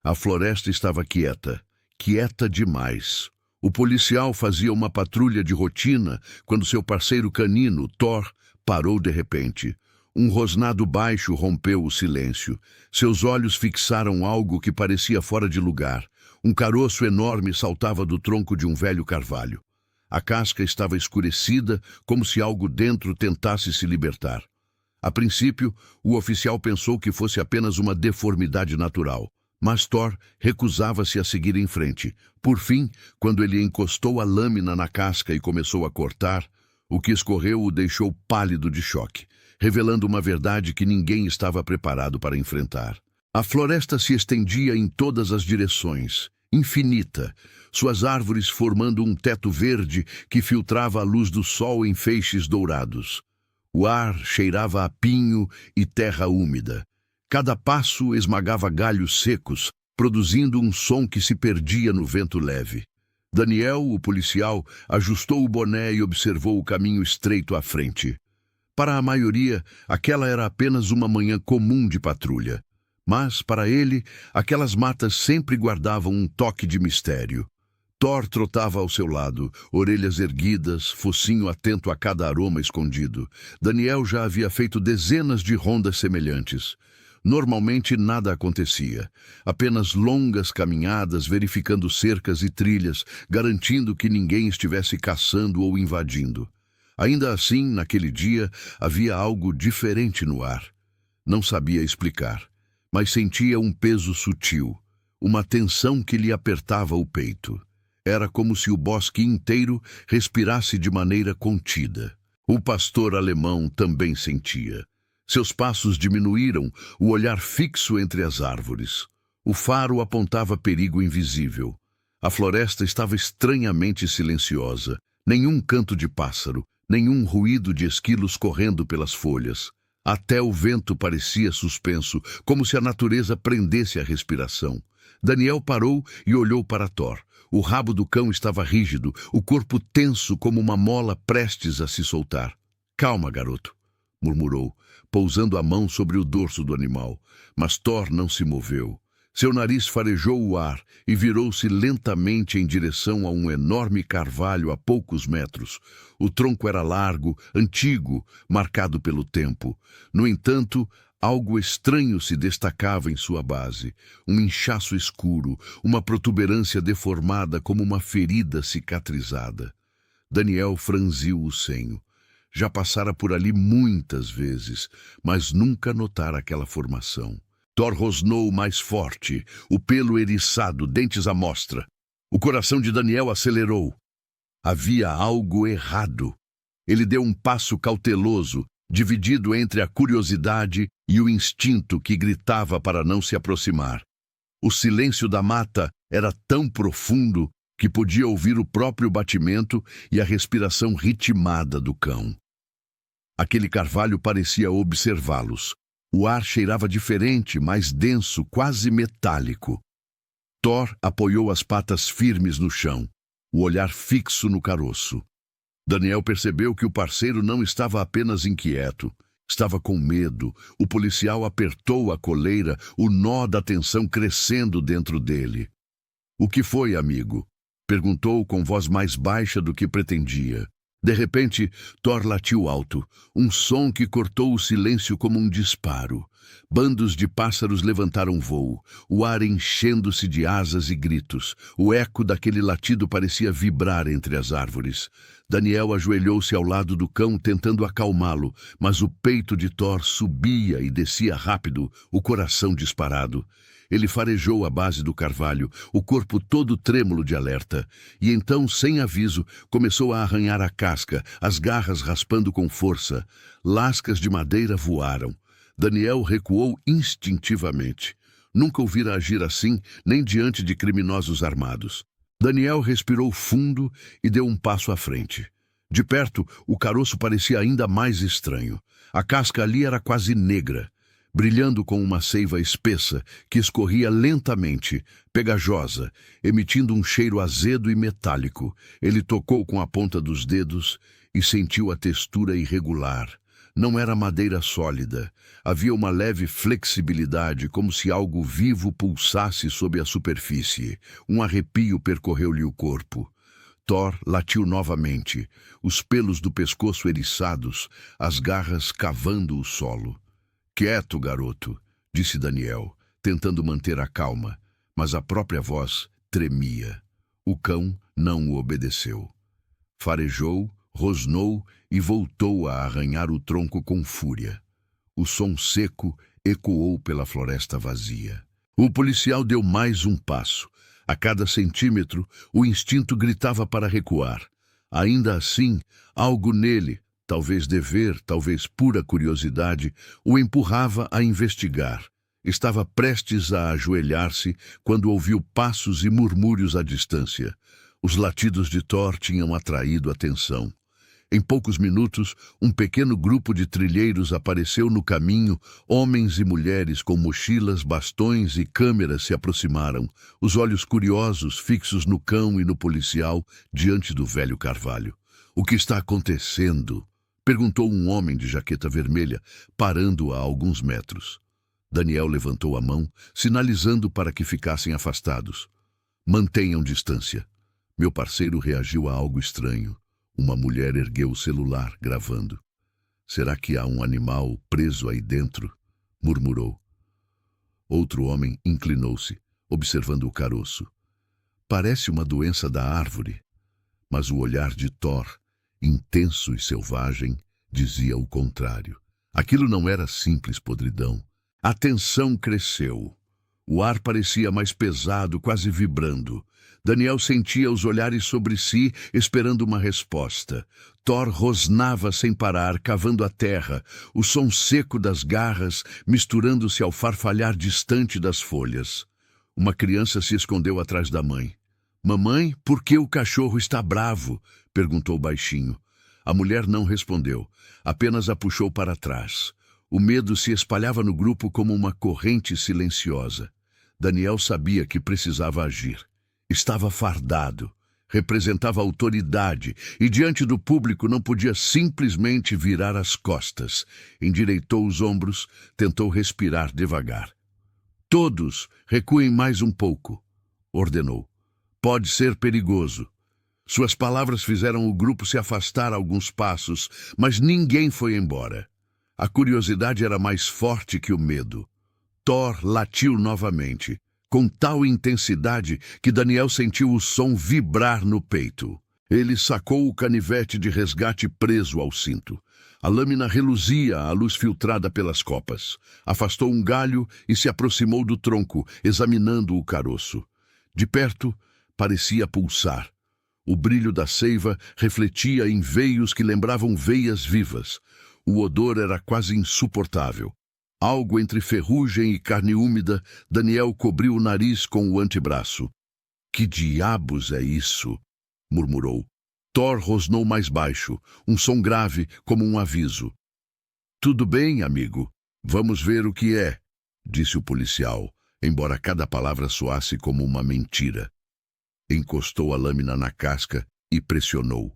A floresta estava quieta, quieta demais. O policial fazia uma patrulha de rotina quando seu parceiro canino, Thor, parou de repente. Um rosnado baixo rompeu o silêncio. Seus olhos fixaram algo que parecia fora de lugar. Um caroço enorme saltava do tronco de um velho carvalho. A casca estava escurecida, como se algo dentro tentasse se libertar. A princípio, o oficial pensou que fosse apenas uma deformidade natural. Mas Thor recusava-se a seguir em frente. Por fim, quando ele encostou a lâmina na casca e começou a cortar, o que escorreu o deixou pálido de choque, revelando uma verdade que ninguém estava preparado para enfrentar. A floresta se estendia em todas as direções, infinita, suas árvores formando um teto verde que filtrava a luz do sol em feixes dourados. O ar cheirava a pinho e terra úmida. Cada passo esmagava galhos secos, produzindo um som que se perdia no vento leve. Daniel, o policial, ajustou o boné e observou o caminho estreito à frente. Para a maioria, aquela era apenas uma manhã comum de patrulha. Mas, para ele, aquelas matas sempre guardavam um toque de mistério. Thor trotava ao seu lado, orelhas erguidas, focinho atento a cada aroma escondido. Daniel já havia feito dezenas de rondas semelhantes. Normalmente nada acontecia, apenas longas caminhadas verificando cercas e trilhas, garantindo que ninguém estivesse caçando ou invadindo. Ainda assim, naquele dia, havia algo diferente no ar. Não sabia explicar, mas sentia um peso sutil, uma tensão que lhe apertava o peito. Era como se o bosque inteiro respirasse de maneira contida. O pastor alemão também sentia. Seus passos diminuíram, o olhar fixo entre as árvores. O faro apontava perigo invisível. A floresta estava estranhamente silenciosa. Nenhum canto de pássaro, nenhum ruído de esquilos correndo pelas folhas. Até o vento parecia suspenso, como se a natureza prendesse a respiração. Daniel parou e olhou para Thor. O rabo do cão estava rígido, o corpo tenso como uma mola prestes a se soltar. "Calma, garoto", murmurou, pousando a mão sobre o dorso do animal. Mas Thor não se moveu. Seu nariz farejou o ar e virou-se lentamente em direção a um enorme carvalho a poucos metros. O tronco era largo, antigo, marcado pelo tempo. No entanto, algo estranho se destacava em sua base. Um inchaço escuro, uma protuberância deformada como uma ferida cicatrizada. Daniel franziu o senho. Já passara por ali muitas vezes, mas nunca notara aquela formação. Thor rosnou mais forte, o pelo eriçado, dentes à mostra. O coração de Daniel acelerou. Havia algo errado. Ele deu um passo cauteloso, dividido entre a curiosidade e o instinto que gritava para não se aproximar. O silêncio da mata era tão profundo que podia ouvir o próprio batimento e a respiração ritmada do cão. Aquele carvalho parecia observá-los. O ar cheirava diferente, mais denso, quase metálico. Thor apoiou as patas firmes no chão, o olhar fixo no caroço. Daniel percebeu que o parceiro não estava apenas inquieto, estava com medo. O policial apertou a coleira, o nó da tensão crescendo dentro dele. "O que foi, amigo?" perguntou com voz mais baixa do que pretendia. De repente, Thor latiu alto, um som que cortou o silêncio como um disparo. Bandos de pássaros levantaram voo, o ar enchendo-se de asas e gritos. O eco daquele latido parecia vibrar entre as árvores. Daniel ajoelhou-se ao lado do cão, tentando acalmá-lo, mas o peito de Thor subia e descia rápido, o coração disparado. Ele farejou a base do carvalho, o corpo todo trêmulo de alerta. E então, sem aviso, começou a arranhar a casca, as garras raspando com força. Lascas de madeira voaram. Daniel recuou instintivamente. Nunca o vira agir assim, nem diante de criminosos armados. Daniel respirou fundo e deu um passo à frente. De perto, o caroço parecia ainda mais estranho. A casca ali era quase negra, brilhando com uma seiva espessa que escorria lentamente, pegajosa, emitindo um cheiro azedo e metálico. Ele tocou com a ponta dos dedos e sentiu a textura irregular. Não era madeira sólida. Havia uma leve flexibilidade, como se algo vivo pulsasse sob a superfície. Um arrepio percorreu-lhe o corpo. Thor latiu novamente, os pelos do pescoço eriçados, as garras cavando o solo. Quieto, garoto, disse Daniel, tentando manter a calma, mas a própria voz tremia. O cão não o obedeceu. Farejou, rosnou e voltou a arranhar o tronco com fúria. O som seco ecoou pela floresta vazia. O policial deu mais um passo. A cada centímetro, o instinto gritava para recuar. Ainda assim, algo nele, talvez dever, talvez pura curiosidade, o empurrava a investigar. Estava prestes a ajoelhar-se quando ouviu passos e murmúrios à distância. Os latidos de Thor tinham atraído atenção. Em poucos minutos, um pequeno grupo de trilheiros apareceu no caminho. Homens e mulheres com mochilas, bastões e câmeras se aproximaram, os olhos curiosos fixos no cão e no policial diante do velho carvalho. "O que está acontecendo?" perguntou um homem de jaqueta vermelha, parando a alguns metros. Daniel levantou a mão, sinalizando para que ficassem afastados. "Mantenham distância." Meu parceiro reagiu a algo estranho. Uma mulher ergueu o celular, gravando. "Será que há um animal preso aí dentro?" murmurou. Outro homem inclinou-se, observando o caroço. "Parece uma doença da árvore." Mas o olhar de Thor, intenso e selvagem, dizia o contrário. Aquilo não era simples podridão. A tensão cresceu. O ar parecia mais pesado, quase vibrando. Daniel sentia os olhares sobre si, esperando uma resposta. Thor rosnava sem parar, cavando a terra, o som seco das garras misturando-se ao farfalhar distante das folhas. Uma criança se escondeu atrás da mãe. "Mamãe, por que o cachorro está bravo?" perguntou baixinho. A mulher não respondeu, apenas a puxou para trás. O medo se espalhava no grupo como uma corrente silenciosa. Daniel sabia que precisava agir. Estava fardado, representava autoridade e diante do público não podia simplesmente virar as costas. Endireitou os ombros, tentou respirar devagar. "Todos, recuem mais um pouco", ordenou. "Pode ser perigoso." Suas palavras fizeram o grupo se afastar alguns passos, mas ninguém foi embora. A curiosidade era mais forte que o medo. Thor latiu novamente, com tal intensidade que Daniel sentiu o som vibrar no peito. Ele sacou o canivete de resgate preso ao cinto. A lâmina reluzia à luz filtrada pelas copas. Afastou um galho e se aproximou do tronco, examinando o caroço. De perto, parecia pulsar. O brilho da seiva refletia em veios que lembravam veias vivas. O odor era quase insuportável. Algo entre ferrugem e carne úmida, Daniel cobriu o nariz com o antebraço. "Que diabos é isso?" murmurou. Thor rosnou mais baixo, um som grave como um aviso. "Tudo bem, amigo. Vamos ver o que é", disse o policial, embora cada palavra soasse como uma mentira. Encostou a lâmina na casca e pressionou.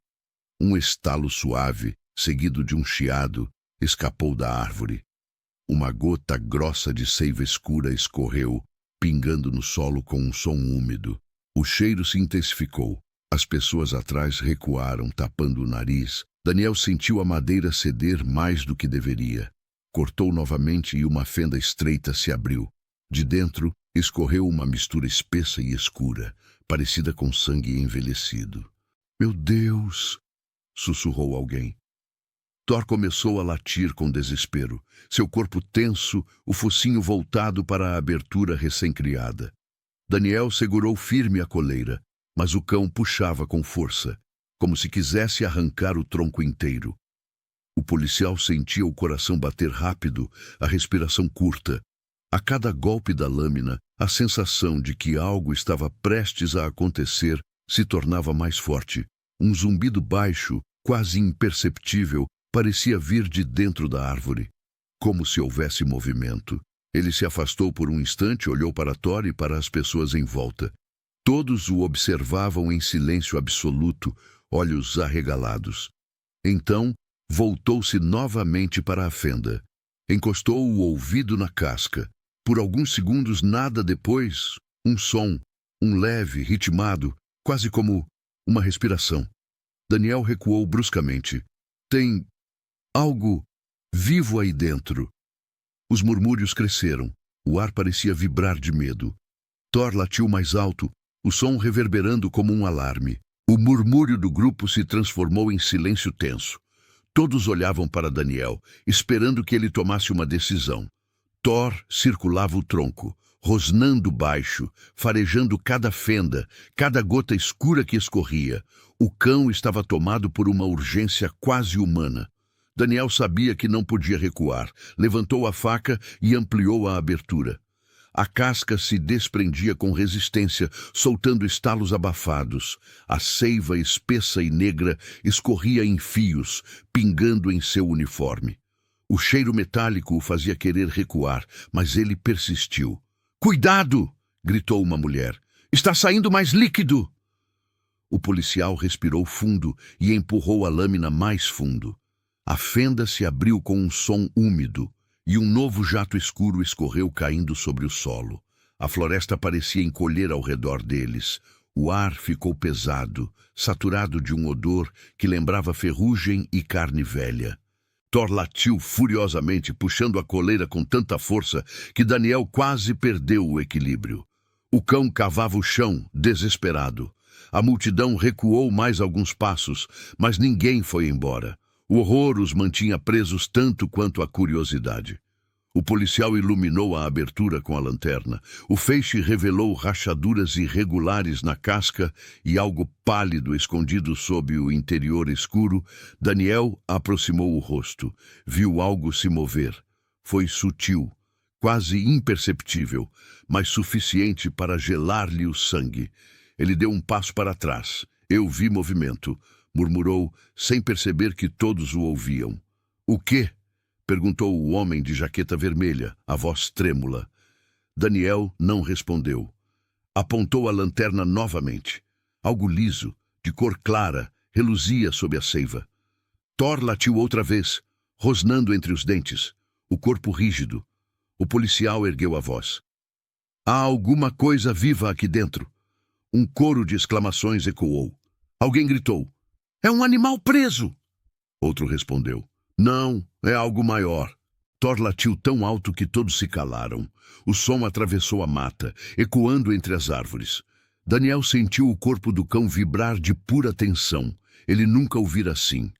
Um estalo suave, seguido de um chiado, escapou da árvore. Uma gota grossa de seiva escura escorreu, pingando no solo com um som úmido. O cheiro se intensificou. As pessoas atrás recuaram, tapando o nariz. Daniel sentiu a madeira ceder mais do que deveria. Cortou novamente e uma fenda estreita se abriu. De dentro, escorreu uma mistura espessa e escura, parecida com sangue envelhecido. "Meu Deus!" sussurrou alguém. Thor começou a latir com desespero, seu corpo tenso, o focinho voltado para a abertura recém-criada. Daniel segurou firme a coleira, mas o cão puxava com força, como se quisesse arrancar o tronco inteiro. O policial sentia o coração bater rápido, a respiração curta. A cada golpe da lâmina, a sensação de que algo estava prestes a acontecer se tornava mais forte. Um zumbido baixo, quase imperceptível, parecia vir de dentro da árvore, como se houvesse movimento. Ele se afastou por um instante, olhou para Thor e para as pessoas em volta. Todos o observavam em silêncio absoluto, olhos arregalados. Então, Voltou-se novamente para a fenda. Encostou o ouvido na casca. Por alguns segundos, nada depois, um som, um leve, ritmado, quase como uma respiração. Daniel recuou bruscamente. Tem algo vivo aí dentro. Os murmúrios cresceram. O ar parecia vibrar de medo. Thor latiu mais alto, o som reverberando como um alarme. O murmúrio do grupo se transformou em silêncio tenso. Todos olhavam para Daniel, esperando que ele tomasse uma decisão. Thor circulava o tronco, rosnando baixo, farejando cada fenda, cada gota escura que escorria. O cão estava tomado por uma urgência quase humana. Daniel sabia que não podia recuar. Levantou a faca e ampliou a abertura. A casca se desprendia com resistência, soltando estalos abafados. A seiva espessa e negra escorria em fios, pingando em seu uniforme. O cheiro metálico o fazia querer recuar, mas ele persistiu. "Cuidado!" gritou uma mulher. "Está saindo mais líquido!" O policial respirou fundo e empurrou a lâmina mais fundo. A fenda se abriu com um som úmido, e um novo jato escuro escorreu caindo sobre o solo. A floresta parecia encolher ao redor deles. O ar ficou pesado, saturado de um odor que lembrava ferrugem e carne velha. Thor latiu furiosamente, puxando a coleira com tanta força que Daniel quase perdeu o equilíbrio. O cão cavava o chão, desesperado. A multidão recuou mais alguns passos, mas ninguém foi embora. O horror os mantinha presos tanto quanto a curiosidade. O policial iluminou a abertura com a lanterna. O feixe revelou rachaduras irregulares na casca e algo pálido escondido sob o interior escuro. Daniel aproximou o rosto. Viu algo se mover. Foi sutil, quase imperceptível, mas suficiente para gelar-lhe o sangue. Ele deu um passo para trás. "Eu vi movimento", murmurou, sem perceber que todos o ouviam. "O quê?" perguntou o homem de jaqueta vermelha, a voz trêmula. Daniel não respondeu. Apontou a lanterna novamente. Algo liso, de cor clara, reluzia sob a seiva. Thor latiu outra vez, rosnando entre os dentes, o corpo rígido. O policial ergueu a voz. "Há alguma coisa viva aqui dentro." Um coro de exclamações ecoou. Alguém gritou. "É um animal preso!" Outro respondeu. "Não, é algo maior." Thor latiu tão alto que todos se calaram. O som atravessou a mata, ecoando entre as árvores. Daniel sentiu o corpo do cão vibrar de pura tensão. Ele nunca o vira assim.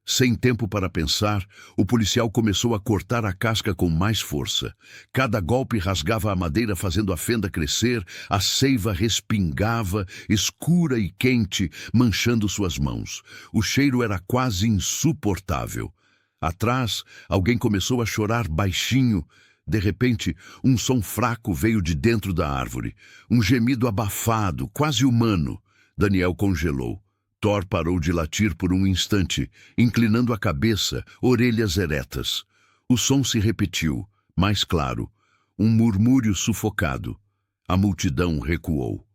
Sem tempo para pensar, o policial começou a cortar a casca com mais força. Cada golpe rasgava a madeira, fazendo a fenda crescer. A seiva respingava, escura e quente, manchando suas mãos. O cheiro era quase insuportável. Atrás, alguém começou a chorar baixinho. De repente, um som fraco veio de dentro da árvore. Um gemido abafado, quase humano. Daniel congelou. Thor parou de latir por um instante, inclinando a cabeça, orelhas eretas. O som se repetiu, mais claro. Um murmúrio sufocado. A multidão recuou.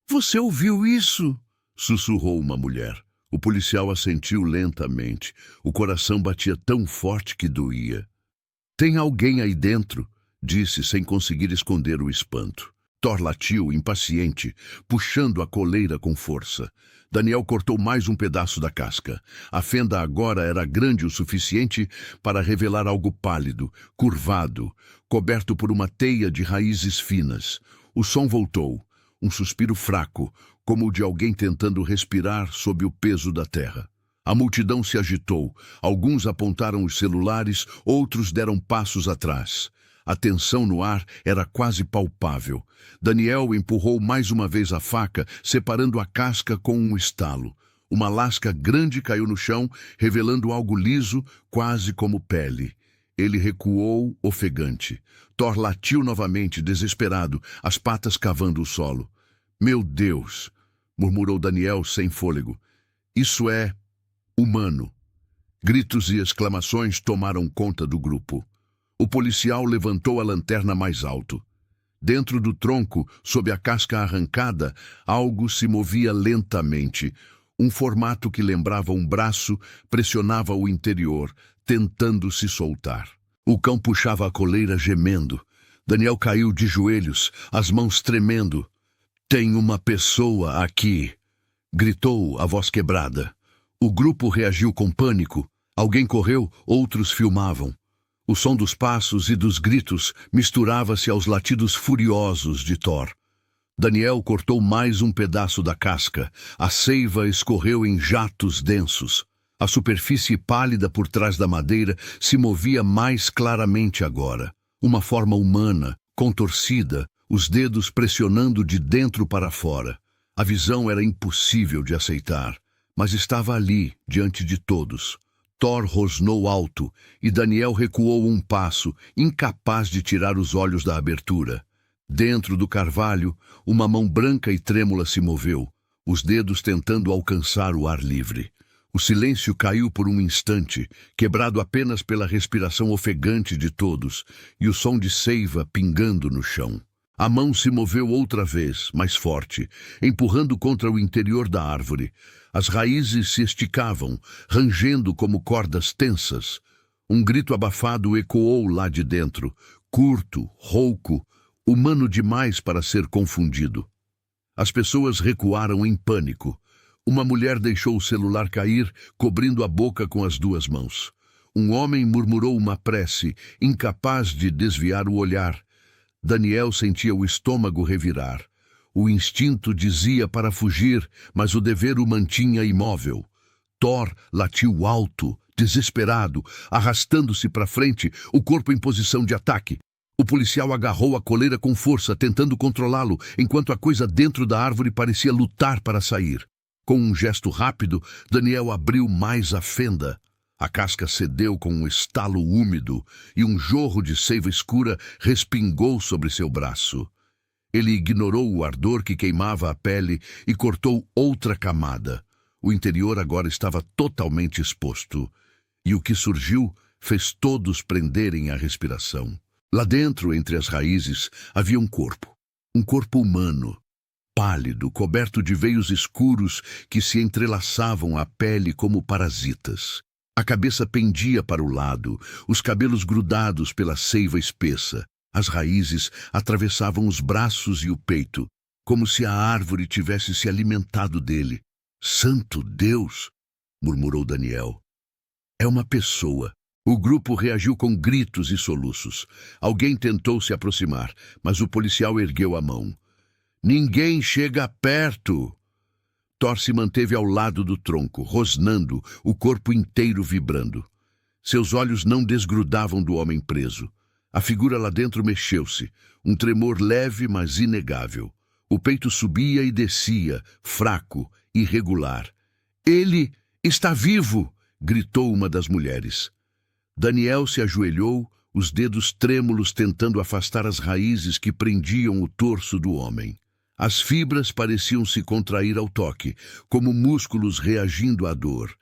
"Você ouviu isso?" sussurrou uma mulher. O policial assentiu lentamente. O coração batia tão forte que doía. "Tem alguém aí dentro", disse sem conseguir esconder o espanto. Thor latiu, impaciente, puxando a coleira com força. Daniel cortou mais um pedaço da casca. A fenda agora era grande o suficiente para revelar algo pálido, curvado, coberto por uma teia de raízes finas. O som voltou, um suspiro fraco, como o de alguém tentando respirar sob o peso da terra. A multidão se agitou. Alguns apontaram os celulares, outros deram passos atrás. A tensão no ar era quase palpável. Daniel empurrou mais uma vez a faca, separando a casca com um estalo. Uma lasca grande caiu no chão, revelando algo liso, quase como pele. Ele recuou, ofegante. Thor latiu novamente, desesperado, as patas cavando o solo. "Meu Deus!" murmurou Daniel sem fôlego. "Isso é humano." Gritos e exclamações tomaram conta do grupo. O policial levantou a lanterna mais alto. Dentro do tronco, sob a casca arrancada, algo se movia lentamente. Um formato que lembrava um braço pressionava o interior, tentando se soltar. O cão puxava a coleira gemendo. Daniel caiu de joelhos, as mãos tremendo. "Tem uma pessoa aqui!" gritou a voz quebrada. O grupo reagiu com pânico. Alguém correu, outros filmavam. O som dos passos e dos gritos misturava-se aos latidos furiosos de Thor. Daniel cortou mais um pedaço da casca. A seiva escorreu em jatos densos. A superfície pálida por trás da madeira se movia mais claramente agora. Uma forma humana, contorcida, os dedos pressionando de dentro para fora. A visão era impossível de aceitar, mas estava ali, diante de todos. Thor rosnou alto e Daniel recuou um passo, incapaz de tirar os olhos da abertura. Dentro do carvalho, uma mão branca e trêmula se moveu, os dedos tentando alcançar o ar livre. O silêncio caiu por um instante, quebrado apenas pela respiração ofegante de todos e o som de seiva pingando no chão. A mão se moveu outra vez, mais forte, empurrando contra o interior da árvore. As raízes se esticavam, rangendo como cordas tensas. Um grito abafado ecoou lá de dentro, curto, rouco, humano demais para ser confundido. As pessoas recuaram em pânico. Uma mulher deixou o celular cair, cobrindo a boca com as duas mãos. Um homem murmurou uma prece, incapaz de desviar o olhar. Daniel sentia o estômago revirar. O instinto dizia para fugir, mas o dever o mantinha imóvel. Thor latiu alto, desesperado, arrastando-se para frente, o corpo em posição de ataque. O policial agarrou a coleira com força, tentando controlá-lo, enquanto a coisa dentro da árvore parecia lutar para sair. Com um gesto rápido, Daniel abriu mais a fenda. A casca cedeu com um estalo úmido e um jorro de seiva escura respingou sobre seu braço. Ele ignorou o ardor que queimava a pele e cortou outra camada. O interior agora estava totalmente exposto. E o que surgiu fez todos prenderem a respiração. Lá dentro, entre as raízes, havia um corpo humano, pálido, coberto de veios escuros que se entrelaçavam à pele como parasitas. A cabeça pendia para o lado, os cabelos grudados pela seiva espessa. As raízes atravessavam os braços e o peito, como se a árvore tivesse se alimentado dele. "Santo Deus!" murmurou Daniel. "É uma pessoa." O grupo reagiu com gritos e soluços. Alguém tentou se aproximar, mas o policial ergueu a mão. "Ninguém chega perto!" Thor se manteve ao lado do tronco, rosnando, o corpo inteiro vibrando. Seus olhos não desgrudavam do homem preso. A figura lá dentro mexeu-se, um tremor leve, mas inegável. O peito subia e descia, fraco, irregular. "Ele está vivo!" gritou uma das mulheres. Daniel se ajoelhou, os dedos trêmulos tentando afastar as raízes que prendiam o torso do homem. As fibras pareciam se contrair ao toque, como músculos reagindo à dor.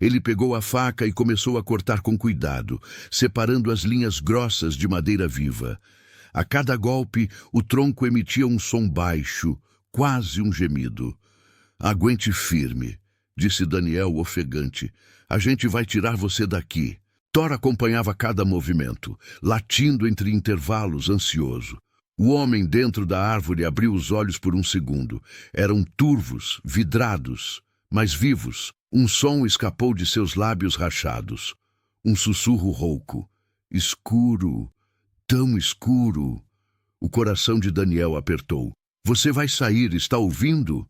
Ele pegou a faca e começou a cortar com cuidado, separando as linhas grossas de madeira viva. A cada golpe, o tronco emitia um som baixo, quase um gemido. "Aguente firme", disse Daniel ofegante. "A gente vai tirar você daqui." Thor acompanhava cada movimento, latindo entre intervalos, ansioso. O homem dentro da árvore abriu os olhos por um segundo. Eram turvos, vidrados, mas vivos. Um som escapou de seus lábios rachados. Um sussurro rouco. "Escuro, tão escuro." O coração de Daniel apertou. "Você vai sair, está ouvindo?"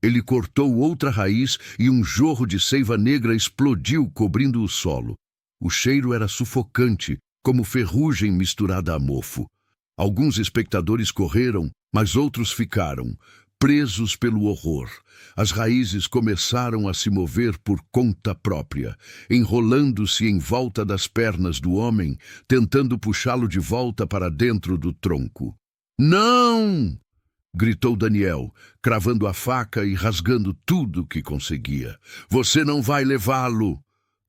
Ele cortou outra raiz e um jorro de seiva negra explodiu, cobrindo o solo. O cheiro era sufocante, como ferrugem misturada a mofo. Alguns espectadores correram, mas outros ficaram, presos pelo horror. As raízes começaram a se mover por conta própria, enrolando-se em volta das pernas do homem, tentando puxá-lo de volta para dentro do tronco. "Não!" gritou Daniel, cravando a faca e rasgando tudo que conseguia. "Você não vai levá-lo!"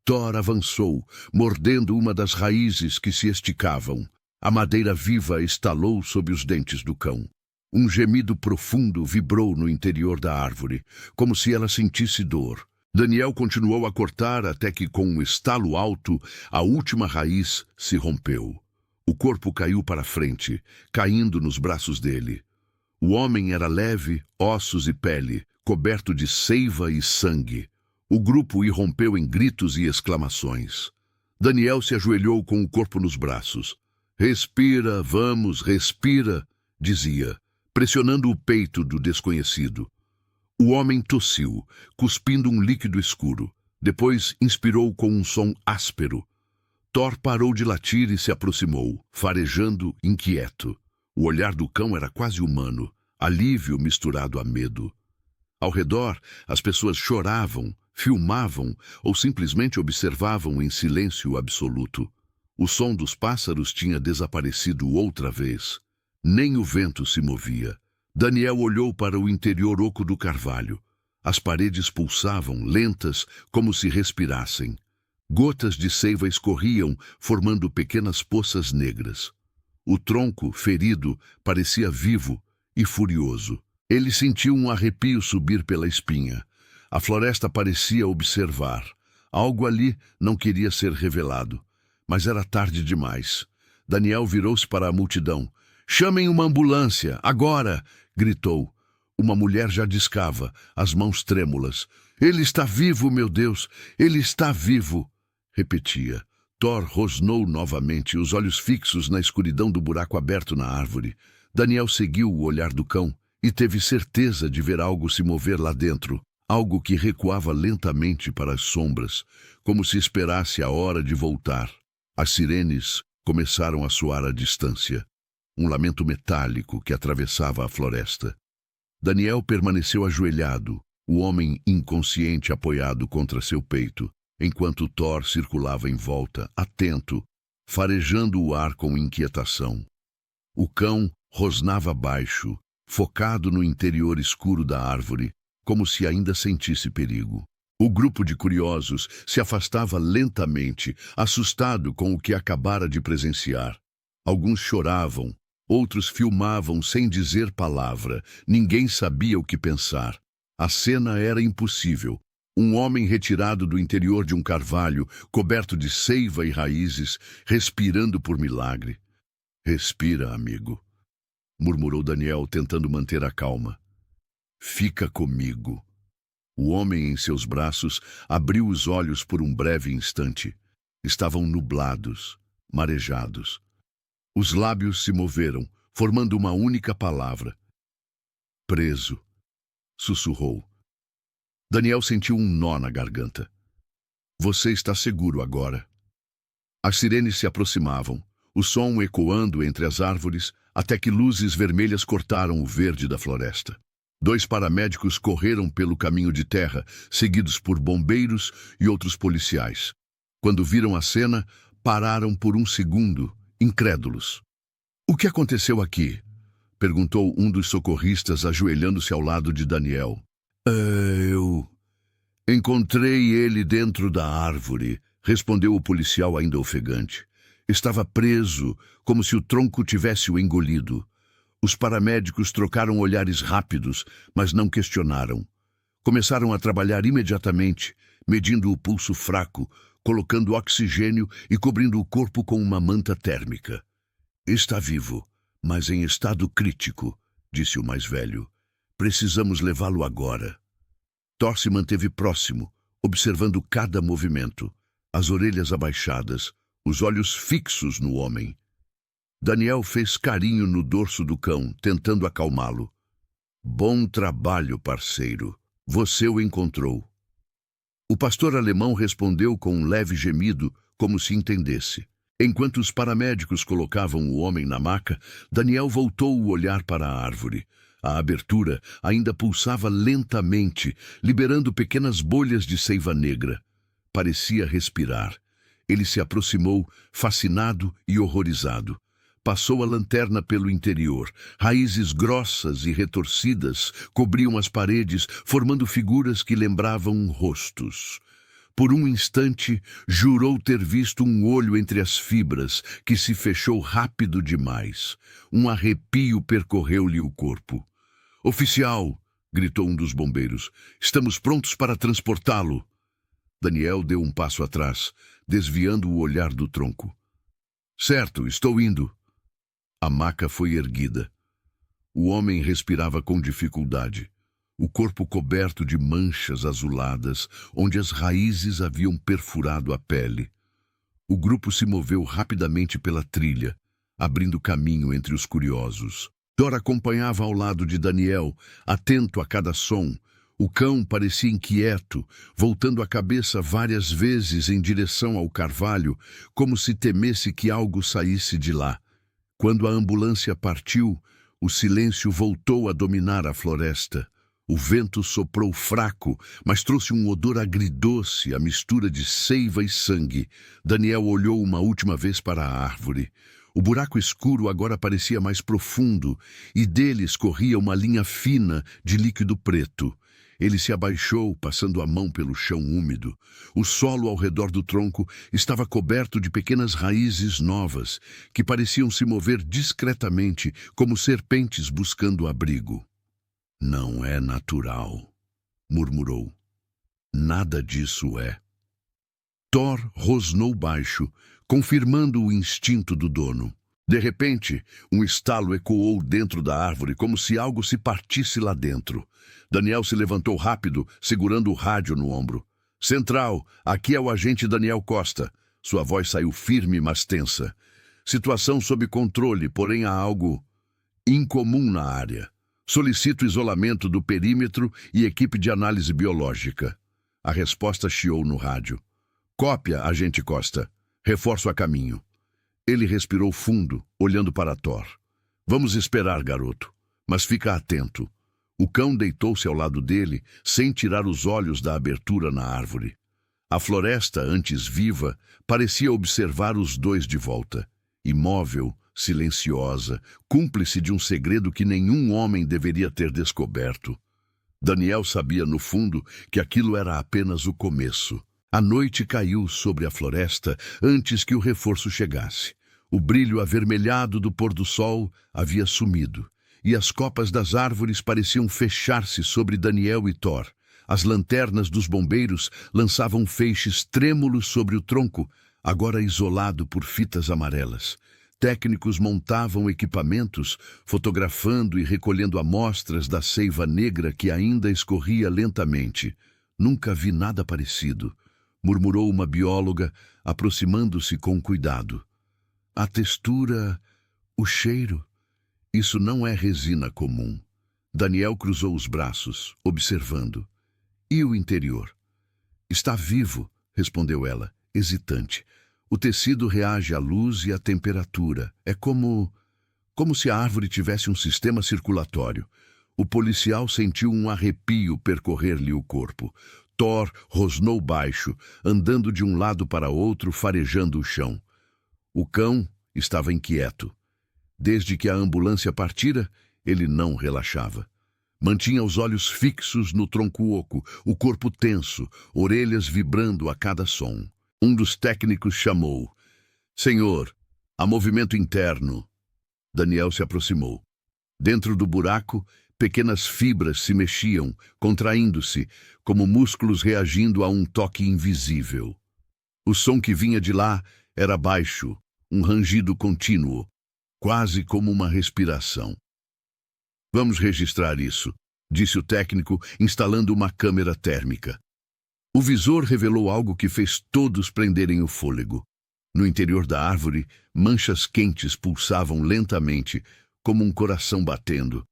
Thor avançou, mordendo uma das raízes que se esticavam. A madeira viva estalou sob os dentes do cão. Um gemido profundo vibrou no interior da árvore, como se ela sentisse dor. Daniel continuou a cortar até que, com um estalo alto, a última raiz se rompeu. O corpo caiu para frente, caindo nos braços dele. O homem era leve, ossos e pele, coberto de seiva e sangue. O grupo irrompeu em gritos e exclamações. Daniel se ajoelhou com o corpo nos braços. "Respira, vamos, respira", dizia, pressionando o peito do desconhecido. O homem tossiu, cuspindo um líquido escuro. Depois inspirou com um som áspero. Thor parou de latir e se aproximou, farejando, inquieto. O olhar do cão era quase humano, alívio misturado a medo. Ao redor, as pessoas choravam, filmavam ou simplesmente observavam em silêncio absoluto. O som dos pássaros tinha desaparecido outra vez. Nem o vento se movia. Daniel olhou para o interior oco do carvalho. As paredes pulsavam, lentas, como se respirassem. Gotas de seiva escorriam, formando pequenas poças negras. O tronco, ferido, parecia vivo e furioso. Ele sentiu um arrepio subir pela espinha. A floresta parecia observar. Algo ali não queria ser revelado. Mas era tarde demais. Daniel virou-se para a multidão. "Chamem uma ambulância, agora!" gritou. Uma mulher já discava, as mãos trêmulas. "Ele está vivo, meu Deus! Ele está vivo!" Repetia. Thor rosnou novamente, os olhos fixos na escuridão do buraco aberto na árvore. Daniel seguiu o olhar do cão e teve certeza de ver algo se mover lá dentro. Algo que recuava lentamente para as sombras, como se esperasse a hora de voltar. As sirenes começaram a soar à distância. Um lamento metálico que atravessava a floresta. Daniel permaneceu ajoelhado, o homem inconsciente apoiado contra seu peito, enquanto Thor circulava em volta, atento, farejando o ar com inquietação. O cão rosnava baixo, focado no interior escuro da árvore, como se ainda sentisse perigo. O grupo de curiosos se afastava lentamente, assustado com o que acabara de presenciar. Alguns choravam, outros filmavam sem dizer palavra. Ninguém sabia o que pensar. A cena era impossível. Um homem retirado do interior de um carvalho, coberto de seiva e raízes, respirando por milagre. "Respira, amigo", murmurou Daniel, tentando manter a calma. "Fica comigo." O homem em seus braços abriu os olhos por um breve instante. Estavam nublados, marejados. Os lábios se moveram, formando uma única palavra. "Preso", sussurrou. Daniel sentiu um nó na garganta. "Você está seguro agora." As sirenes se aproximavam, o som ecoando entre as árvores, até que luzes vermelhas cortaram o verde da floresta. 2 paramédicos correram pelo caminho de terra, seguidos por bombeiros e outros policiais. Quando viram a cena, pararam por um segundo, incrédulos. "O que aconteceu aqui?" perguntou um dos socorristas, ajoelhando-se ao lado de Daniel. Eu encontrei ele dentro da árvore", respondeu o policial ainda ofegante. Estava preso, como se o tronco tivesse o engolido. Os paramédicos trocaram olhares rápidos, mas não questionaram. Começaram a trabalhar imediatamente, medindo o pulso fraco, colocando oxigênio e cobrindo o corpo com uma manta térmica. "Está vivo, mas em estado crítico", disse o mais velho. "Precisamos levá-lo agora." Thor se manteve próximo, observando cada movimento, as orelhas abaixadas, os olhos fixos no homem. Daniel fez carinho no dorso do cão, tentando acalmá-lo. "Bom trabalho, parceiro. Você o encontrou." O pastor alemão respondeu com um leve gemido, como se entendesse. Enquanto os paramédicos colocavam o homem na maca, Daniel voltou o olhar para a árvore. A abertura ainda pulsava lentamente, liberando pequenas bolhas de seiva negra. Parecia respirar. Ele se aproximou, fascinado e horrorizado. Passou a lanterna pelo interior. Raízes grossas e retorcidas cobriam as paredes, formando figuras que lembravam rostos. Por um instante, jurou ter visto um olho entre as fibras, que se fechou rápido demais. Um arrepio percorreu-lhe o corpo. "Oficial!" gritou um dos bombeiros. "Estamos prontos para transportá-lo." Daniel deu um passo atrás, desviando o olhar do tronco. "Certo, estou indo." A maca foi erguida. O homem respirava com dificuldade, o corpo coberto de manchas azuladas, onde as raízes haviam perfurado a pele. O grupo se moveu rapidamente pela trilha, abrindo caminho entre os curiosos. Thor acompanhava ao lado de Daniel, atento a cada som. O cão parecia inquieto, voltando a cabeça várias vezes em direção ao carvalho, como se temesse que algo saísse de lá. Quando a ambulância partiu, o silêncio voltou a dominar a floresta. O vento soprou fraco, mas trouxe um odor agridoce, a mistura de seiva e sangue. Daniel olhou uma última vez para a árvore. O buraco escuro agora parecia mais profundo, e dele escorria uma linha fina de líquido preto. Ele se abaixou, passando a mão pelo chão úmido. O solo ao redor do tronco estava coberto de pequenas raízes novas, que pareciam se mover discretamente, como serpentes buscando abrigo. "Não é natural", murmurou. "Nada disso é." Thor rosnou baixo, confirmando o instinto do dono. De repente, um estalo ecoou dentro da árvore, como se algo se partisse lá dentro. Daniel se levantou rápido, segurando o rádio no ombro. "Central, aqui é o agente Daniel Costa." Sua voz saiu firme, mas tensa. "Situação sob controle, porém há algo incomum na área. Solicito isolamento do perímetro e equipe de análise biológica." A resposta chiou no rádio. "Cópia, agente Costa. Reforço a caminho." Ele respirou fundo, olhando para Thor. "Vamos esperar, garoto. Mas fica atento." O cão deitou-se ao lado dele, sem tirar os olhos da abertura na árvore. A floresta, antes viva, parecia observar os dois de volta. Imóvel, silenciosa, cúmplice de um segredo que nenhum homem deveria ter descoberto. Daniel sabia, no fundo, que aquilo era apenas o começo. A noite caiu sobre a floresta antes que o reforço chegasse. O brilho avermelhado do pôr-do-sol havia sumido, e as copas das árvores pareciam fechar-se sobre Daniel e Thor. As lanternas dos bombeiros lançavam feixes trêmulos sobre o tronco, agora isolado por fitas amarelas. Técnicos montavam equipamentos, fotografando e recolhendo amostras da seiva negra que ainda escorria lentamente. "Nunca vi nada parecido", murmurou uma bióloga, aproximando-se com cuidado. "A textura, o cheiro, isso não é resina comum." Daniel cruzou os braços, observando. "E o interior?" "Está vivo", respondeu ela, hesitante. "O tecido reage à luz e à temperatura. É como se a árvore tivesse um sistema circulatório." O policial sentiu um arrepio percorrer-lhe o corpo. Thor rosnou baixo, andando de um lado para outro, farejando o chão. O cão estava inquieto. Desde que a ambulância partira, ele não relaxava. Mantinha os olhos fixos no tronco oco, o corpo tenso, orelhas vibrando a cada som. Um dos técnicos chamou. "Senhor, há movimento interno." Daniel se aproximou. Dentro do buraco, pequenas fibras se mexiam, contraindo-se, como músculos reagindo a um toque invisível. O som que vinha de lá era baixo, um rangido contínuo, quase como uma respiração. "Vamos registrar isso", disse o técnico, instalando uma câmera térmica. O visor revelou algo que fez todos prenderem o fôlego. No interior da árvore, manchas quentes pulsavam lentamente, como um coração batendo.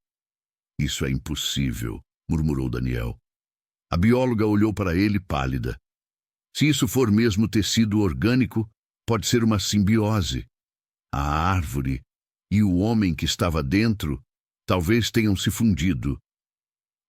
"Isso é impossível", murmurou Daniel. A bióloga olhou para ele pálida. "Se isso for mesmo tecido orgânico, pode ser uma simbiose. A árvore e o homem que estava dentro talvez tenham se fundido."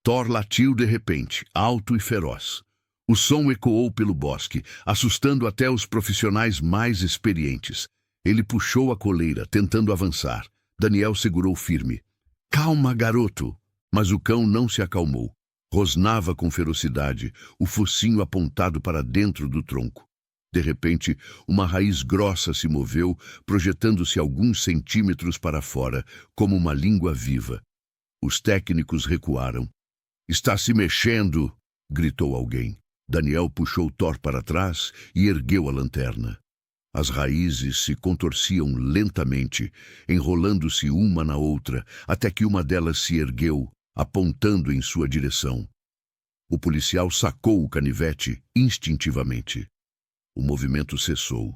Thor latiu de repente, alto e feroz. O som ecoou pelo bosque, assustando até os profissionais mais experientes. Ele puxou a coleira, tentando avançar. Daniel segurou firme. "Calma, garoto!" Mas o cão não se acalmou. Rosnava com ferocidade, o focinho apontado para dentro do tronco. De repente, uma raiz grossa se moveu, projetando-se alguns centímetros para fora, como uma língua viva. Os técnicos recuaram. "Está se mexendo!" gritou alguém. Daniel puxou Thor para trás e ergueu a lanterna. As raízes se contorciam lentamente, enrolando-se uma na outra, até que uma delas se ergueu, apontando em sua direção. O policial sacou o canivete instintivamente. O movimento cessou.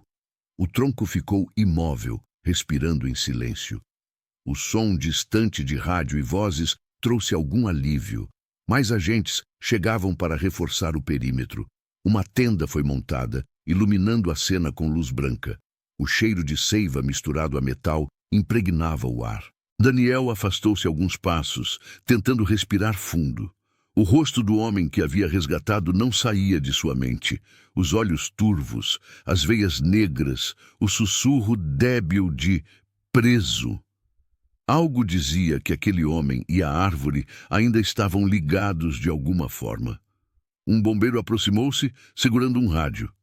O tronco ficou imóvel, respirando em silêncio. O som distante de rádio e vozes trouxe algum alívio. Mais agentes chegavam para reforçar o perímetro. Uma tenda foi montada, iluminando a cena com luz branca. O cheiro de seiva misturado a metal impregnava o ar. Daniel afastou-se alguns passos, tentando respirar fundo. O rosto do homem que havia resgatado não saía de sua mente. Os olhos turvos, as veias negras, o sussurro débil de preso. Algo dizia que aquele homem e a árvore ainda estavam ligados de alguma forma. Um bombeiro aproximou-se, segurando um rádio.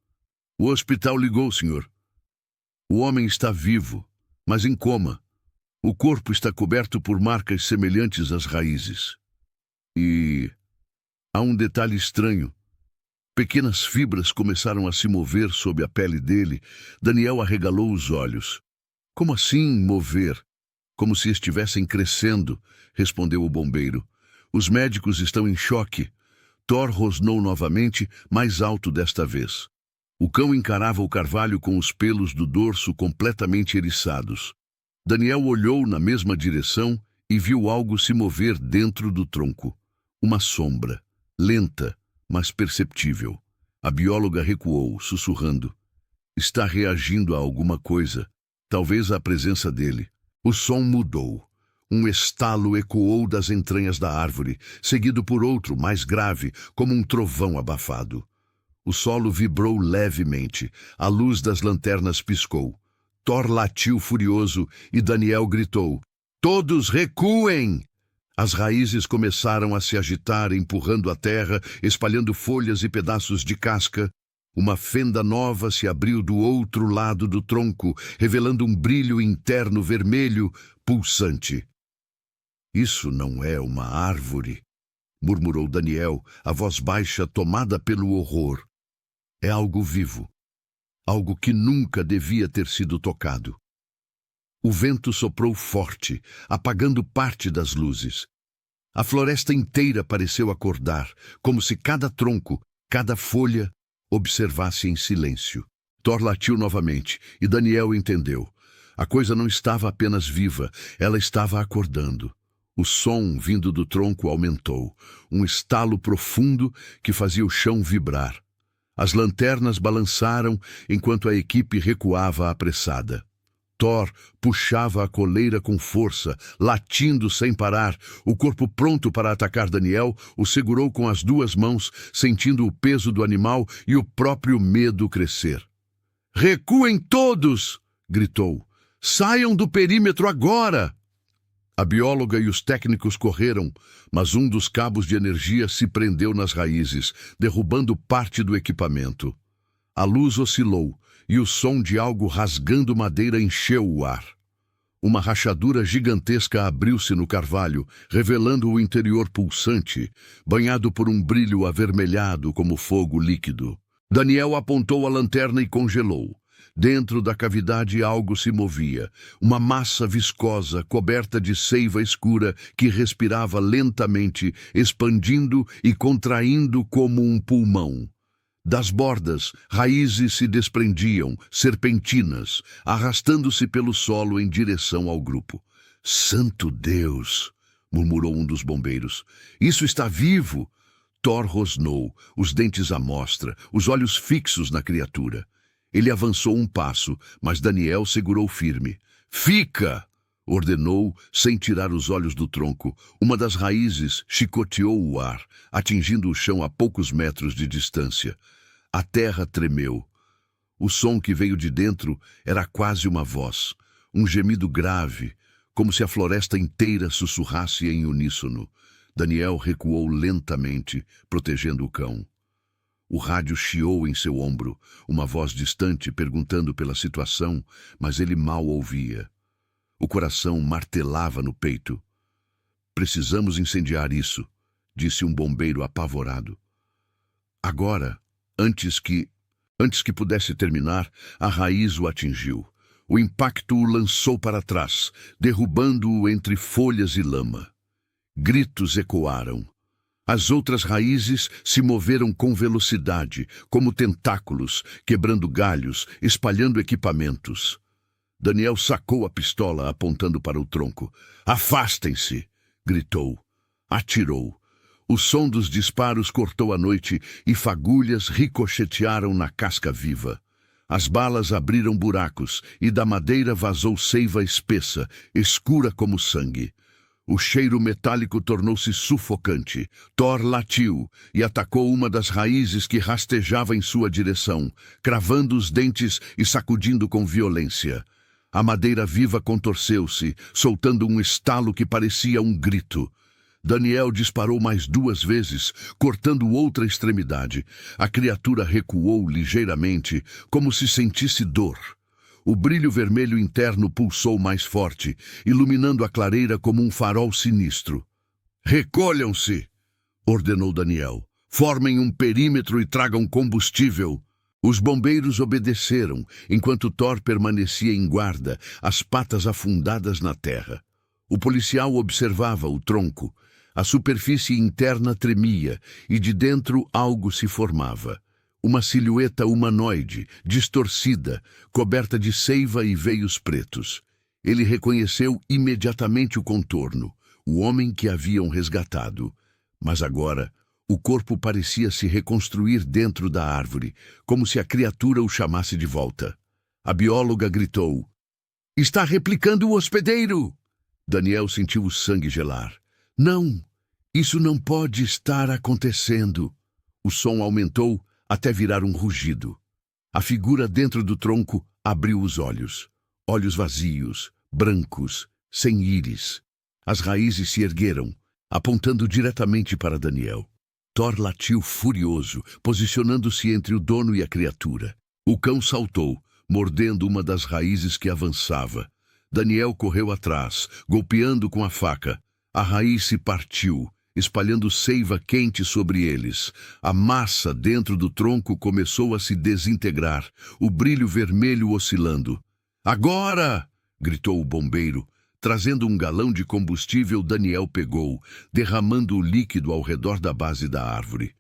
"O hospital ligou, senhor. O homem está vivo, mas em coma. O corpo está coberto por marcas semelhantes às raízes. E há um detalhe estranho. Pequenas fibras começaram a se mover sob a pele dele." Daniel arregalou os olhos. "Como assim mover?" "Como se estivessem crescendo", respondeu o bombeiro. "Os médicos estão em choque." Thor rosnou novamente, mais alto desta vez. O cão encarava o carvalho com os pelos do dorso completamente eriçados. Daniel olhou na mesma direção e viu algo se mover dentro do tronco. Uma sombra, lenta, mas perceptível. A bióloga recuou, sussurrando. "Está reagindo a alguma coisa, talvez à presença dele." O som mudou. Um estalo ecoou das entranhas da árvore, seguido por outro, mais grave, como um trovão abafado. O solo vibrou levemente. A luz das lanternas piscou. Thor latiu furioso e Daniel gritou: "Todos recuem!" As raízes começaram a se agitar, empurrando a terra, espalhando folhas e pedaços de casca. Uma fenda nova se abriu do outro lado do tronco, revelando um brilho interno vermelho, pulsante. "Isso não é uma árvore", murmurou Daniel, a voz baixa tomada pelo horror. "É algo vivo. Algo que nunca devia ter sido tocado." O vento soprou forte, apagando parte das luzes. A floresta inteira pareceu acordar, como se cada tronco, cada folha, observasse em silêncio. Thor latiu novamente, e Daniel entendeu. A coisa não estava apenas viva, ela estava acordando. O som vindo do tronco aumentou, um estalo profundo que fazia o chão vibrar. As lanternas balançaram enquanto a equipe recuava apressada. Thor puxava a coleira com força, latindo sem parar. O corpo pronto para atacar Daniel o segurou com as duas mãos, sentindo o peso do animal e o próprio medo crescer. "Recuem todos!" gritou. "Saiam do perímetro agora!" A bióloga e os técnicos correram, mas um dos cabos de energia se prendeu nas raízes, derrubando parte do equipamento. A luz oscilou e o som de algo rasgando madeira encheu o ar. Uma rachadura gigantesca abriu-se no carvalho, revelando o interior pulsante, banhado por um brilho avermelhado como fogo líquido. Daniel apontou a lanterna e congelou. Dentro da cavidade algo se movia, uma massa viscosa coberta de seiva escura que respirava lentamente, expandindo e contraindo como um pulmão. Das bordas, raízes se desprendiam, serpentinas, arrastando-se pelo solo em direção ao grupo. "Santo Deus!" murmurou um dos bombeiros. "Isso está vivo!" Thor rosnou, os dentes à mostra, os olhos fixos na criatura. Ele avançou um passo, mas Daniel segurou firme. "Fica!" ordenou, sem tirar os olhos do tronco. Uma das raízes chicoteou o ar, atingindo o chão a poucos metros de distância. A terra tremeu. O som que veio de dentro era quase uma voz, um gemido grave, como se a floresta inteira sussurrasse em uníssono. Daniel recuou lentamente, protegendo o cão. O rádio chiou em seu ombro, uma voz distante perguntando pela situação, mas ele mal ouvia. O coração martelava no peito. "Precisamos incendiar isso", disse um bombeiro apavorado. Agora, antes que pudesse terminar, a raiz o atingiu. O impacto o lançou para trás, derrubando-o entre folhas e lama. Gritos ecoaram. As outras raízes se moveram com velocidade, como tentáculos, quebrando galhos, espalhando equipamentos. Daniel sacou a pistola, apontando para o tronco. "Afastem-se!" gritou. Atirou. O som dos disparos cortou a noite e fagulhas ricochetearam na casca viva. As balas abriram buracos e da madeira vazou seiva espessa, escura como sangue. O cheiro metálico tornou-se sufocante. Thor latiu e atacou uma das raízes que rastejava em sua direção, cravando os dentes e sacudindo com violência. A madeira viva contorceu-se, soltando um estalo que parecia um grito. Daniel disparou mais 2 vezes, cortando outra extremidade. A criatura recuou ligeiramente, como se sentisse dor. O brilho vermelho interno pulsou mais forte, iluminando a clareira como um farol sinistro. "Recolham-se!" ordenou Daniel. "Formem um perímetro e tragam combustível." Os bombeiros obedeceram, enquanto Thor permanecia em guarda, as patas afundadas na terra. O policial observava o tronco. A superfície interna tremia e de dentro algo se formava. Uma silhueta humanoide, distorcida, coberta de seiva e veios pretos. Ele reconheceu imediatamente o contorno, o homem que haviam resgatado. Mas agora, o corpo parecia se reconstruir dentro da árvore, como se a criatura o chamasse de volta. A bióloga gritou: "Está replicando o hospedeiro!" Daniel sentiu o sangue gelar. "Não, isso não pode estar acontecendo." O som aumentou até virar um rugido. A figura dentro do tronco abriu os olhos. Olhos vazios, brancos, sem íris. As raízes se ergueram, apontando diretamente para Daniel. Thor latiu furioso, posicionando-se entre o dono e a criatura. O cão saltou, mordendo uma das raízes que avançava. Daniel correu atrás, golpeando com a faca. A raiz se partiu, espalhando seiva quente sobre eles. A massa dentro do tronco começou a se desintegrar, o brilho vermelho oscilando. "Agora!" gritou o bombeiro. Trazendo um galão de combustível, Daniel pegou, derramando o líquido ao redor da base da árvore.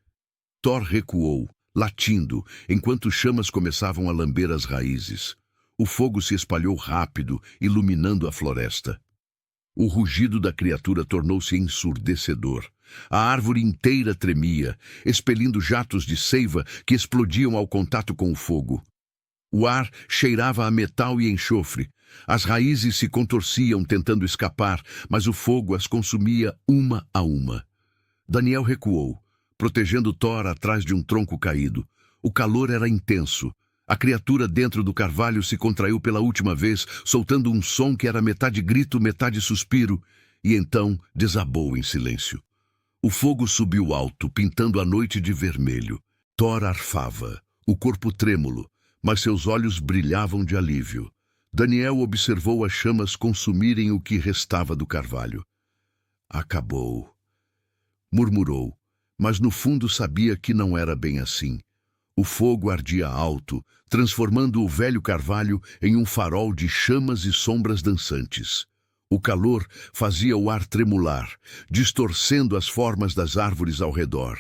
Thor recuou, latindo, enquanto chamas começavam a lamber as raízes. O fogo se espalhou rápido, iluminando a floresta. O rugido da criatura tornou-se ensurdecedor. A árvore inteira tremia, expelindo jatos de seiva que explodiam ao contato com o fogo. O ar cheirava a metal e enxofre. As raízes se contorciam tentando escapar, mas o fogo as consumia uma a uma. Daniel recuou, protegendo Thor atrás de um tronco caído. O calor era intenso. A criatura dentro do carvalho se contraiu pela última vez, soltando um som que era metade grito, metade suspiro, e então desabou em silêncio. O fogo subiu alto, pintando a noite de vermelho. Thor arfava, o corpo trêmulo, mas seus olhos brilhavam de alívio. Daniel observou as chamas consumirem o que restava do carvalho. "Acabou", murmurou, mas no fundo sabia que não era bem assim. O fogo ardia alto, transformando o velho carvalho em um farol de chamas e sombras dançantes. O calor fazia o ar tremular, distorcendo as formas das árvores ao redor.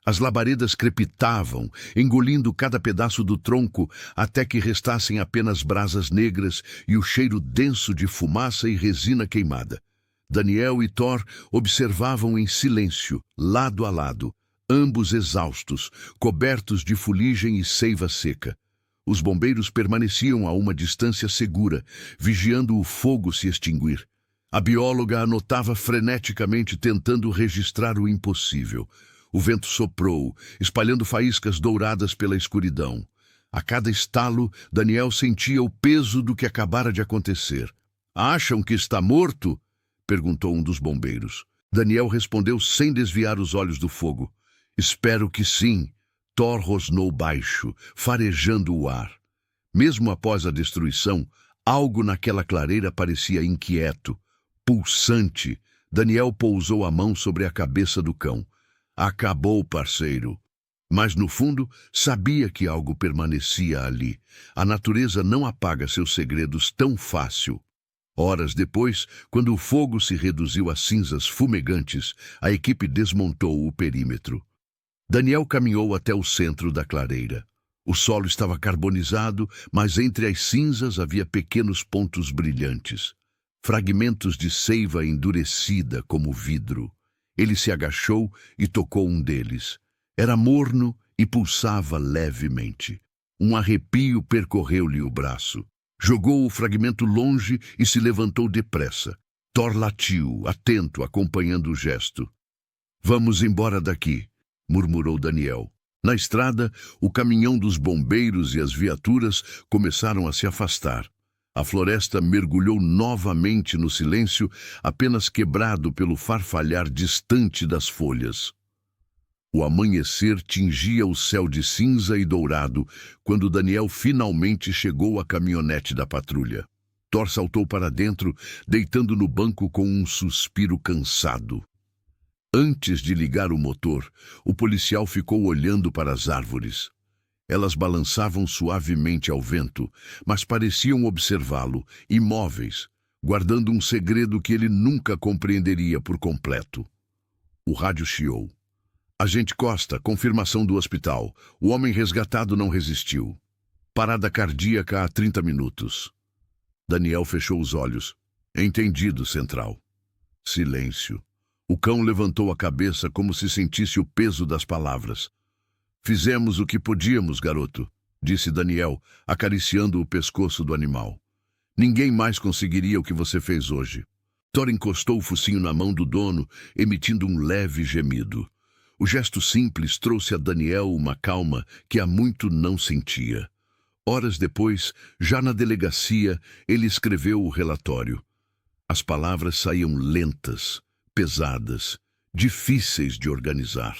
As labaredas crepitavam, engolindo cada pedaço do tronco até que restassem apenas brasas negras e o cheiro denso de fumaça e resina queimada. Daniel e Thor observavam em silêncio, lado a lado, ambos exaustos, cobertos de fuligem e seiva seca. Os bombeiros permaneciam a uma distância segura, vigiando o fogo se extinguir. A bióloga anotava freneticamente, tentando registrar o impossível. O vento soprou, espalhando faíscas douradas pela escuridão. A cada estalo, Daniel sentia o peso do que acabara de acontecer. "Acham que está morto?" perguntou um dos bombeiros. Daniel respondeu sem desviar os olhos do fogo. Espero que sim. Thor rosnou baixo, farejando o ar. Mesmo após a destruição, algo naquela clareira parecia inquieto, pulsante. Daniel pousou a mão sobre a cabeça do cão. Acabou, parceiro. Mas, no fundo, sabia que algo permanecia ali. A natureza não apaga seus segredos tão fácil. Horas depois, quando o fogo se reduziu a cinzas fumegantes, a equipe desmontou o perímetro. Daniel caminhou até o centro da clareira. O solo estava carbonizado, mas entre as cinzas havia pequenos pontos brilhantes. Fragmentos de seiva endurecida como vidro. Ele se agachou e tocou um deles. Era morno e pulsava levemente. Um arrepio percorreu-lhe o braço. Jogou o fragmento longe e se levantou depressa. Thor latiu, atento, acompanhando o gesto. Vamos embora daqui, murmurou Daniel. Na estrada, o caminhão dos bombeiros e as viaturas começaram a se afastar. A floresta mergulhou novamente no silêncio, apenas quebrado pelo farfalhar distante das folhas. O amanhecer tingia o céu de cinza e dourado quando Daniel finalmente chegou à caminhonete da patrulha. Thor saltou para dentro, deitando no banco com um suspiro cansado. Antes de ligar o motor, o policial ficou olhando para as árvores. Elas balançavam suavemente ao vento, mas pareciam observá-lo, imóveis, guardando um segredo que ele nunca compreenderia por completo. O rádio chiou. Agente Costa, confirmação do hospital. O homem resgatado não resistiu. Parada cardíaca há 30 minutos. Daniel fechou os olhos. Entendido, central. Silêncio. O cão levantou a cabeça como se sentisse o peso das palavras. Fizemos o que podíamos, garoto, disse Daniel, acariciando o pescoço do animal. Ninguém mais conseguiria o que você fez hoje. Thor encostou o focinho na mão do dono, emitindo um leve gemido. O gesto simples trouxe a Daniel uma calma que há muito não sentia. Horas depois, já na delegacia, ele escreveu o relatório. As palavras saíam lentas, pesadas, difíceis de organizar.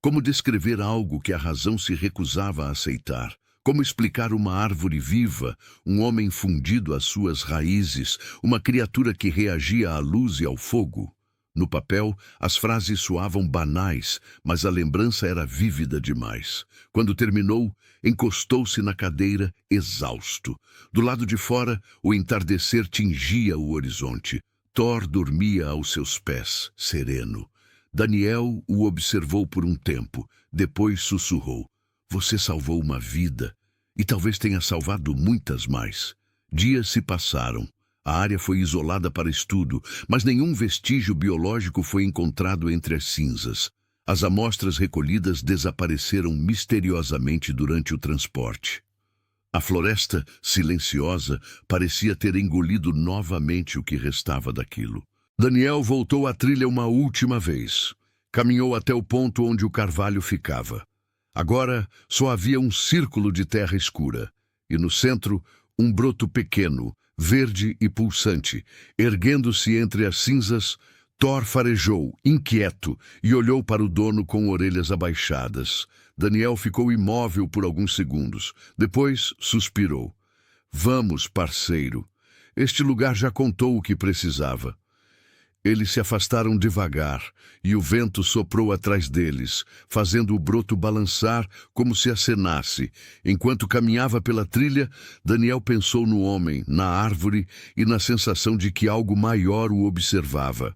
Como descrever algo que a razão se recusava a aceitar? Como explicar uma árvore viva, um homem fundido às suas raízes, uma criatura que reagia à luz e ao fogo? No papel, as frases soavam banais, mas a lembrança era vívida demais. Quando terminou, encostou-se na cadeira, exausto. Do lado de fora, o entardecer tingia o horizonte. Thor dormia aos seus pés, sereno. Daniel o observou por um tempo, depois sussurrou. Você salvou uma vida, e talvez tenha salvado muitas mais. Dias se passaram. A área foi isolada para estudo, mas nenhum vestígio biológico foi encontrado entre as cinzas. As amostras recolhidas desapareceram misteriosamente durante o transporte. A floresta, silenciosa, parecia ter engolido novamente o que restava daquilo. Daniel voltou à trilha uma última vez. Caminhou até o ponto onde o carvalho ficava. Agora só havia um círculo de terra escura, e no centro, um broto pequeno, verde e pulsante. Erguendo-se entre as cinzas, Thor farejou, inquieto, e olhou para o dono com orelhas abaixadas. Daniel ficou imóvel por alguns segundos. Depois suspirou. Vamos, parceiro. Este lugar já contou o que precisava. Eles se afastaram devagar, e o vento soprou atrás deles, fazendo o broto balançar como se acenasse. Enquanto caminhava pela trilha, Daniel pensou no homem, na árvore e na sensação de que algo maior o observava.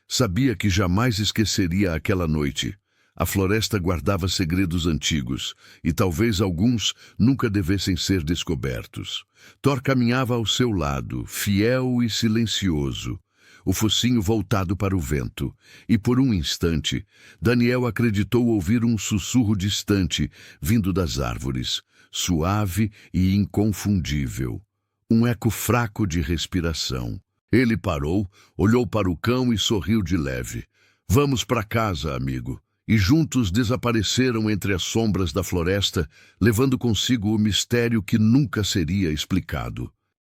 Sabia que jamais esqueceria aquela noite. A floresta guardava segredos antigos, e talvez alguns nunca devessem ser descobertos. Thor caminhava ao seu lado, fiel e silencioso, o focinho voltado para o vento, e por um instante, Daniel acreditou ouvir um sussurro distante, vindo das árvores, suave e inconfundível. Um eco fraco de respiração. Ele parou, olhou para o cão e sorriu de leve. Vamos para casa, amigo. E juntos desapareceram entre as sombras da floresta, levando consigo o mistério que nunca seria explicado.